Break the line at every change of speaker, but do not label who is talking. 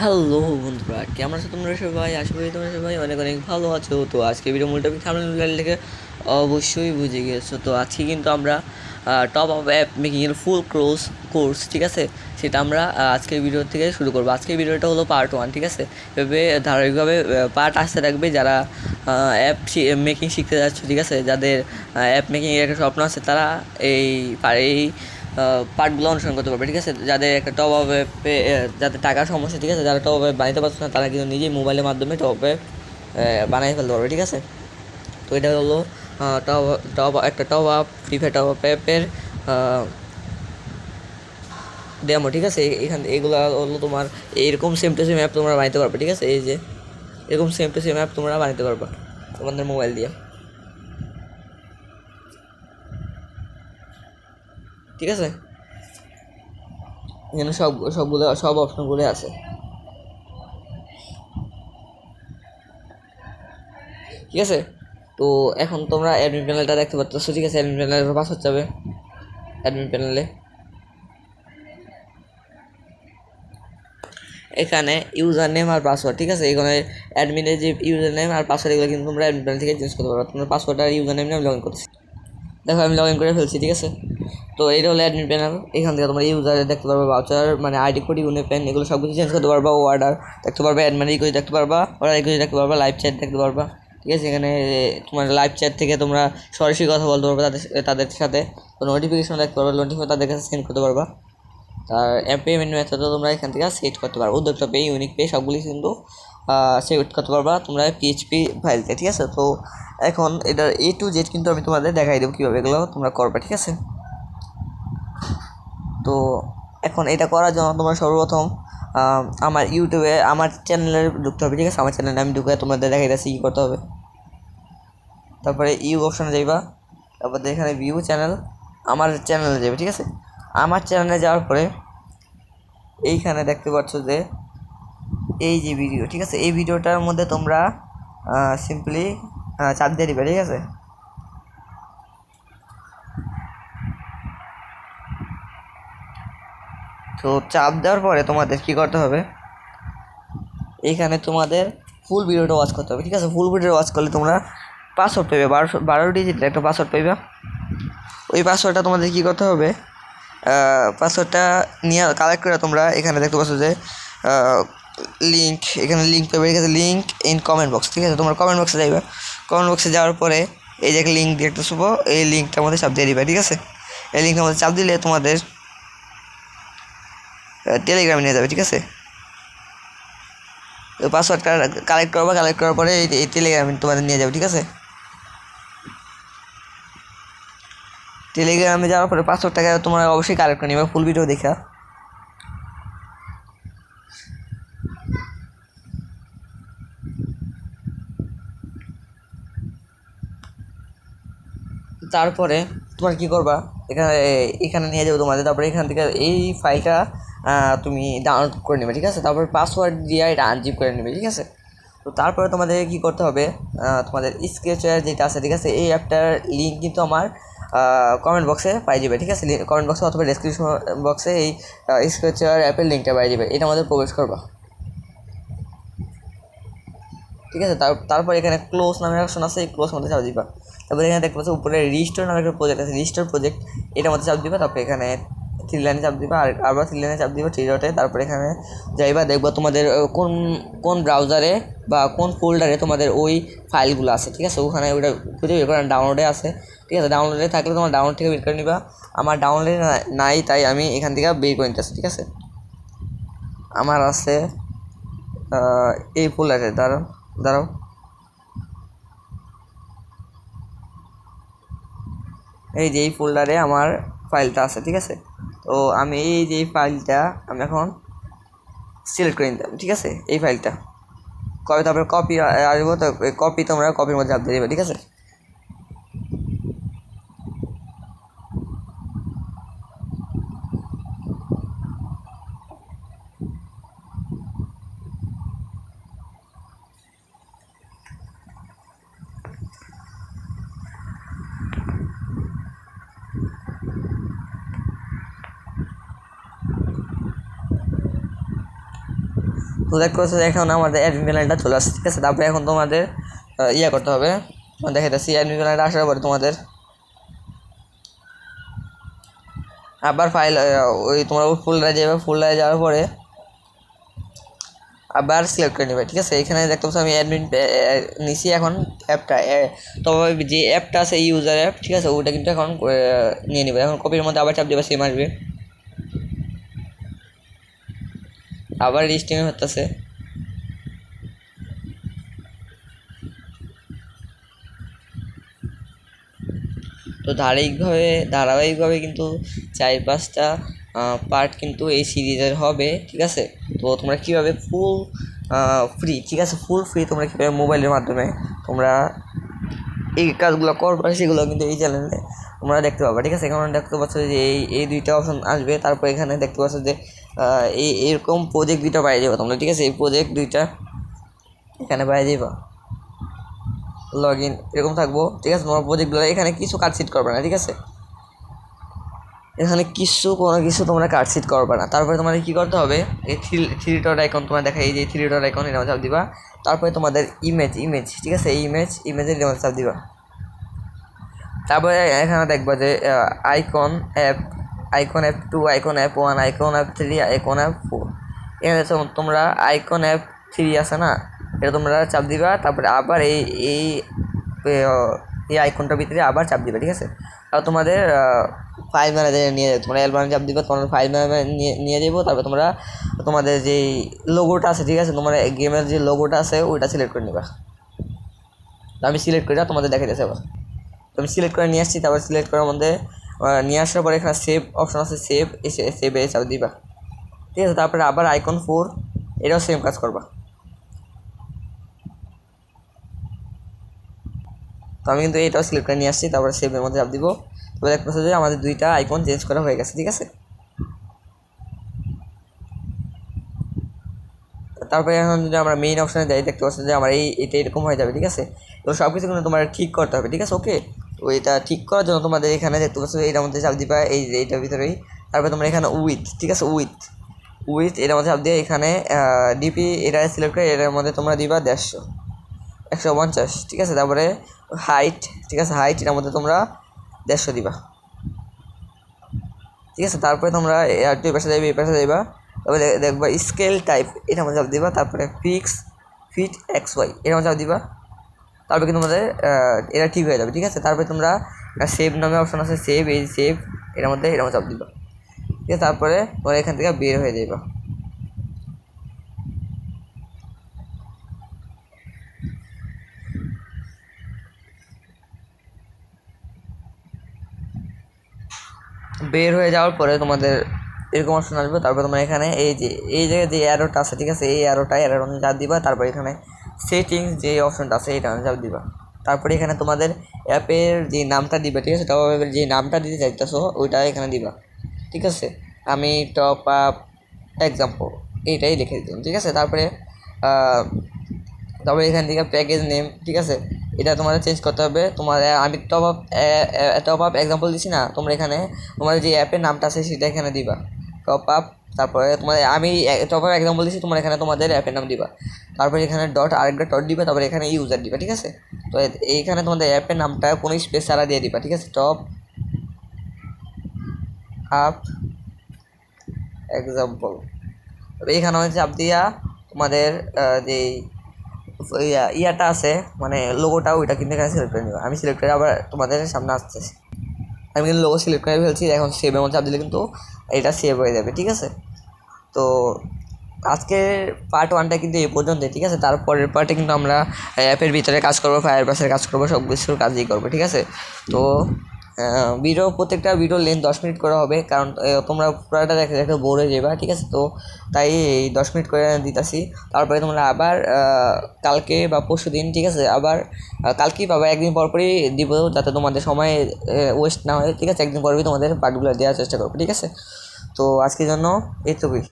Hello বন্ধুরা, কেমন আছো তোমরা সবাই? আশা করি তোমরা সবাই অনেক অনেক ভালো আছো। তো আজকে ভিডিও মূল টপিক থাম্বনেল দেখে অবশ্যই বুঝে গেছো। তো আজকে কিন্তু আমরা টপ আপ অ্যাপ মেকিং এর ফুল কোর্স, ঠিক আছে, সেটা আমরা আজকের ভিডিও থেকে শুরু করবো। আজকের ভিডিওটা হলো পার্ট 1, ঠিক আছে। এভাবে ধারাবাহিকভাবে পার্ট আসতে থাকবে। যারা অ্যাপ মেকিং শিখতে যাচ্ছ, ঠিক আছে, যাদের অ্যাপ মেকিংয়ের একটা স্বপ্ন আছে, তারা এই পার্টগুলো অনুসরণ করতে পারবে, ঠিক আছে। যাদের একটা টপ আপ অ্যাপে যাদের টাকার সমস্যা, ঠিক আছে, যারা টপ আপ বানাতে পারছে না, তারা কিন্তু নিজেই মোবাইলের মাধ্যমে টপ আপ বানিয়ে ফেলতে পারবে, ঠিক আছে। তো এটা হলো টপ একটা top up free fire top up অ্যাপের ডেমো, ঠিক আছে। এখান এগুলো হলো তোমার এরকম সেম টু সেম অ্যাপ তোমরা বানাতে পারবে, ঠিক আছে। এই যে এরকম সেম টু সেম অ্যাপ তোমরা বানাতে পারবে তোমাদের মোবাইল দিয়ে, ঠিক আছে। এখানে সব অপশনগুলো আছে, ঠিক আছে। তো এখন তোমরা অ্যাডমিন প্যানেলটা দেখতে পাচ্ছ, ঠিক আছে। অ্যাডমিন প্যানেলের পাসওয়ার্ড যাবে অ্যাডমিন প্যানেলে। এখানে ইউজার নেম আর পাসওয়ার্ড, ঠিক আছে। এখানে অ্যাডমিনের যে ইউজার নেম আর পাসওয়ার্ড, এগুলো কিন্তু তোমরা অ্যাডমিন প্যানেল থেকে চেঞ্জ করতে পারো। তোমার পাসওয়ার্ড আর ইউজার নেম আমি লগ ইন করছি, দেখো আমি লগ ইন করে ফেলছি, ঠিক আছে। তো এটা হলো অ্যাডমিন প্যানেল। এখান থেকে তোমরা ইউজার দেখতে পারবা, ভাউচার মানে আইডি কোড, ইউনে পেন, এগুলো সব কিছু চেঞ্জ করতে পারবা। অর্ডার দেখতে পারবা, অ্যাডমিন রিকোয়েস্ট দেখতে পারবা, অর্ডার রিকোয়েস্ট দেখতে পারবা, লাইভ চ্যাট দেখতে পারবা, ঠিক আছে। এখানে তোমার লাইভ চ্যাট থেকে তোমরা সরাসরি কথা বলতে পারবে তাদের সাথে। তো নোটিফিকেশন দেখতে পারবা, নোটিফিকেশন তাদের কাছে সেন্ড করতে পারবা। আর পেমেন্ট মেথডও তোমরা এখান থেকে সেট করতে পারো। উদ্যোক্তা পে, ইউনিক পে, সবগুলি কিন্তু সেট করতে পারবা তোমরা পিএইচপি ফাইলতে, ঠিক আছে। তো এখন এটার A to Z কিন্তু আমি তোমাদের দেখাই দেবো কীভাবে এগুলো তোমরা করবে, ঠিক আছে। তো এখন এটা করার জন্য তোমরা সর্বপ্রথম আমার ইউটিউবে আমার চ্যানেলে ঢুকতে হবে, ঠিক আছে। আমার চ্যানেলে আমি ঢুকে তোমাদের দেখাই দিচ্ছি কী করতে হবে। তারপরে অপশানে যাইবা, তারপরে এখানে ভিউ চ্যানেল, আমার চ্যানেলে যাবে, ঠিক আছে। আমার চ্যানেলে যাওয়ার পরে এইখানে দেখতে পাচ্ছ যে এই যে ভিডিও, ঠিক আছে, এই ভিডিওটার মধ্যে তোমরা সিম্পলি চাপ দিয়ে দিবে, ঠিক আছে। তো চাপ দেওয়ার পরে তোমাদের কি করতে হবে, এইখানে তোমাদের ফুল ভিডিওটা ওয়াচ করতে হবে, ঠিক আছে। ফুল ভিডিও ওয়াচ করলে তোমরা পাসওয়ার্ড পাইবে, 12 ডিজিটের একটা পাসওয়ার্ড পাইবে। ওই পাসওয়ার্ডটা তোমাদের কী করতে হবে, পাসওয়ার্ডটা নিয়ে কালেক্ট করে তোমরা এখানে দেখতে পাচ্ছ যে লিঙ্ক, এখানে লিঙ্ক পাবে, ঠিক আছে। লিঙ্ক ইন কমেন্ট বক্স, ঠিক আছে। তোমরা কমেন্ট বক্সে যাইবে, কমেন্ট বক্সে যাওয়ার পরে এই যে একটা লিঙ্ক দেখতে শুভ, এই লিঙ্কটার মধ্যে চাপ দিয়ে দিবে, ঠিক আছে। এই লিঙ্কটার মধ্যে চাপ দিলে তোমাদের টেলিগ্রামে নিয়ে যাবে, ঠিক আছে। তো পাসওয়ার্ডটা কালেক্ট করবা, কালেক্ট করার পরে এই টেলিগ্রামে তোমাদের নিয়ে যাবে, ঠিক আছে। টেলিগ্রামে যাওয়ার পরে পাসওয়ার্ডটাকে তোমরা অবশ্যই কালেক্ট করে নিবে ফুল ভিডিও দেখা। তারপরে তোমার কি করবা, এখানে নিয়ে যাবে তোমাদের। তারপরে এখান থেকে এই ফাইলটা তুমি ডাউনলোড করে নেবে, ঠিক আছে। তারপরে পাসওয়ার্ড দিয়ে এটা আনজিপ করে নেবে, ঠিক আছে। তো তারপরে তোমাদের কি করতে হবে, তোমাদের স্কেচার যেটা আছে, ঠিক আছে, এই অ্যাপটার লিঙ্ক কিন্তু আমার কমেন্ট বক্সে পাই যাবে, ঠিক আছে। কমেন্ট বক্সে অথবা ডেসক্রিপশন বক্সে এই স্কেচার অ্যাপের লিঙ্কটা পাই যাবে। এটা আমাদের প্রবেশ করবা, ঠিক আছে। তারপর এখানে ক্লোজ নামের অপশন আছে, এই ক্লোজ মধ্যে চাপ দিবা। তারপরে এখানে দেখতে পাচ্ছ উপরে রিস্টোর নামে একটা প্রজেক্ট আছে, রিস্টোর প্রজেক্ট, এটার মধ্যে চাপ দিবা। তারপরে এখানে 3 লাইনে চাপ দিবা, আর আবার 3 লাইনে চাপ দিবা 3 ডটে। তারপরে এখানে যাইবা, দেখবা তোমাদের কোন কোন ব্রাউজারে বা কোন ফোল্ডারে তোমাদের ওই ফাইলগুলো আছে, ঠিক আছে। ওখানে ওইটা খুঁজে বের করে ডাউনলোডে আছে, ঠিক আছে। ডাউনলোডে থাকলে তোমার ডাউনলোড থেকে বের করে নিবা। আমার ডাউনলোডে নাই, তাই আমি এখান থেকে বের করে নিতেছি, ঠিক আছে। আমার আছে এই ফোল্ডারে, দাঁড়াও দাঁড়াও, এই যে এই ফোল্ডারে আমার ফাইলটা আছে, ঠিক আছে। তো আমি এই যে ফাইলটা আমি এখন সিলেক্ট করে নিতাম, ঠিক আছে। এই ফাইলটা কবে তারপরে কপি আসবো, তো কপি তোমরা কপির মধ্যে চাপ দিয়ে দেবে, ঠিক আছে। তো দেখতে পাচ্ছ এখন আমাদের অ্যাডমিন প্যানেলটা চলে আসছে, ঠিক আছে। তারপরে এখন তোমাদের ইয়া করতে হবে, দেখাইতেছি। অ্যাডমিন প্যানেলটা আসার পরে তোমাদের আবার ফাইল ওই তোমার ফোল্ডারে যাবে, ফোল্ডারে যাওয়ার পরে আবার সিলেক্ট করে নেবে, ঠিক আছে। এখানে দেখতে পাচ্ছ আমি অ্যাডমিন নিছি এখন অ্যাপটা, তবে যে অ্যাপটা আছে ইউজার অ্যাপ, ঠিক আছে, ওটা কিন্তু এখন নিয়ে নেবে। এখন কপির মধ্যে আবার চাপ দেবে, সেম আসবে, আবার রেজিস্ট্রিং হতেছে। তো ধারাবাহিকভাবে কিন্তু 4-5টা পার্ট কিন্তু এই সিরিজের হবে, ঠিক আছে। তো তোমরা কীভাবে ফুল ফ্রি, ঠিক আছে, ফুল ফ্রি তোমরা কীভাবে মোবাইলের মাধ্যমে তোমরা এই কাজগুলো করবা সেগুলো কিন্তু এই চ্যানেলে তোমরা দেখতে পাবা, ঠিক আছে। এখানে দেখতে পাচ্ছ যে এই দুইটা অপশন আসবে, তারপর এখানে দেখতে পাচ্ছ যে এরকম প্রজেক্ট দুইটা পাই যাবে তোমরা, ঠিক আছে। এই প্রজেক্ট দুইটা এখানে পাই যাবা, লগ ইন এরকম থাকবো, ঠিক আছে। তোমার প্রজেক্টগুলো এখানে কিছু কাটসিট করবে না, ঠিক আছে। এখানে কোনো কিছু তোমরা কাটসিট করবে না। তারপরে তোমাদের কী করতে হবে, এই থ্রি ডট আইকন তোমার দেখা, এই যে থ্রি ডট আইকন এটা চাপ দিবা। তারপরে তোমাদের ইমেজ, ঠিক আছে, এই ইমেজের চাপ দিবা। তারপরে এখানে দেখবা যে icon app 2, icon app 1, icon app 3, icon app 4। এখানে তোমরা আইকন অ্যাপ 3 আছে না, এটা তোমরা চাপ দিবা। তারপরে আবার এই আইকনটার ভিতরে আবার চাপ দিবা, ঠিক আছে। আর তোমাদের ফাইল ম্যানেজারে নিয়ে যাবে, তোমরা অ্যালবামে চাপ দিবা, তোমার ফাইল ম্যানেজারে নিয়ে যাবো। তারপরে তোমরা তোমাদের যেই লোগোটা আছে, ঠিক আছে, তোমার গেমের যে লোগোটা আছে ওইটা সিলেক্ট করে নিবা। আমি সিলেক্ট করে তোমাদের দেখাইতেছি। আবার আমি সিলেক্ট করে নিয়ে আসছি, তারপর সিলেক্ট করার মধ্যে নিয়ে আসার পরে এখানে সেভ অপশন আছে, সেভে চাপ দিবা, ঠিক আছে। তারপরে আবার আইকন 4, এটাও সেম কাজ করবা। তো আমি কিন্তু এটাও সিলেক্ট করে নিয়ে আসছি, তারপরে সেভের মধ্যে চাপ দিব। তবে দেখতে পাচ্ছ যে আমাদের দুইটা আইকন চেঞ্জ করা হয়ে গেছে, ঠিক আছে। তারপরে এখন যদি আমরা মেইন অপশানে যাই, দেখতে পাচ্ছি যে আমার এটা এরকম হয়ে যাবে, ঠিক আছে। তো সব কিছু কিন্তু তোমার ঠিক করতে হবে, ঠিক আছে, ওকে। তো এটা ঠিক করার জন্য তোমাদের এখানে দেখতে পাচ্ছ এটার মধ্যে চাপ দিবা, এইটার ভিতরেই। তারপরে তোমরা এখানে ঠিক আছে, উইথ এটার মধ্যে চাপ দিয়ে এখানে ডিপি এটা সিলেক্ট করে এটার মধ্যে তোমরা দিবা 150, ঠিক আছে। তারপরে হাইট, ঠিক আছে, এটার মধ্যে তোমরা 150 দিবা, ঠিক আছে। তারপরে তোমরা একটু এই পাশে যাইবা, তারপরে দেখবা স্কেল টাইপ, এটা মধ্যে চাপ দিবা। তারপরে ফিট XY এর মধ্যে চাপ দিবা। তারপরে কিন্তু তোমাদের এটা ঠিক হয়ে যাবে, ঠিক আছে। তারপরে তোমরা সেভ নামে অপশন আছে, সেভ এটার মধ্যে চাপ দিবা, ঠিক আছে। তারপরে তোমরা এখান থেকে বের হয়ে যাইবা। বের হয়ে যাওয়ার পরে তোমাদের এরকম অপশন আসবে। তারপরে তোমরা এখানে এই জায়গায় যে অ্যারোটা আছে, ঠিক আছে, এই অ্যারোর চাপ দিবা। তারপরে এখানে সেটিংস যে অপশনটা আছে এটা চাপ দিবা। তারপরে এখানে তোমাদের অ্যাপের যে নামটা দিবে, ঠিক আছে, টপ আপের যে নামটা দিতে চাইতেছো ওইটা এখানে দিবা, ঠিক আছে। আমি টপ আপ এক্সাম্পল এইটাই লিখে দিতাম, ঠিক আছে। তারপরে এখান থেকে প্যাকেজ নেম, ঠিক আছে, এটা তোমাদের চেঞ্জ করতে হবে। তোমার আমি টপ আপ এক্সাম্পল দিচ্ছি না, তোমরা এখানে তোমাদের যে অ্যাপের নামটা আছে সেটা এখানে দিবা, টপ আপ। তারপরে তোমাদের আমি টপ আপ এক্সাম্পল দিচ্ছি, তোমরা এখানে তোমাদের অ্যাপের নাম দিবা। তারপরে এখানে আরেকটা ডট দিবা, তারপরে এখানে ইউজার দিবা, ঠিক আছে। তো এইখানে তোমাদের অ্যাপের নামটা কোনো স্পেস ছাড়া দিয়ে দিবা, ঠিক আছে, টপ আপ এক্সাম্পল। তবে এখানে হচ্ছে চাপ দিয়া তোমাদের যে ইয়াটা আছে মানে লোগোটা, ওইটা কিন্তু এখানে সিলেক্ট করে নেবা। আমি সিলেক্ট করে আবার তোমাদের সামনে আসতেছি। আমি কিন্তু লোগো সিলেক্ট করে ফেলছি, এখন সেভের মধ্যে চাপ দিলে কিন্তু এটা সেভ হয়ে যাবে, ঠিক আছে। তো আজকের পার্ট 1টা কিন্তু এই পর্যন্ত, ঠিক আছে। তারপরের পার্টে কিন্তু আমরা অ্যাপের ভিতরে কাজ করবো, ফায়ারবেসের কাজ করবো, সব কিছুর কাজই করবো, ঠিক আছে। তো প্রত্যেকটা ভিডিও লেন্থ 10 মিনিট করা হবে, কারণ তোমরা পুরোটা দেখে বোর হয়ে যাবে, ঠিক আছে। তো তাই এই 10 মিনিট করে দিতেছি। তারপরে তোমরা আবার কালকে বা পরশু দিন, ঠিক আছে, আবার কালকেই পাবা, একদিন পরপরই দিব, যাতে তোমাদের সময় ওয়েস্ট না হয়, ঠিক আছে। একদিন পরপরই তোমাদের পার্টগুলো দেওয়ার চেষ্টা করবো, ঠিক আছে। তো আজকের জন্য এইটুকুই।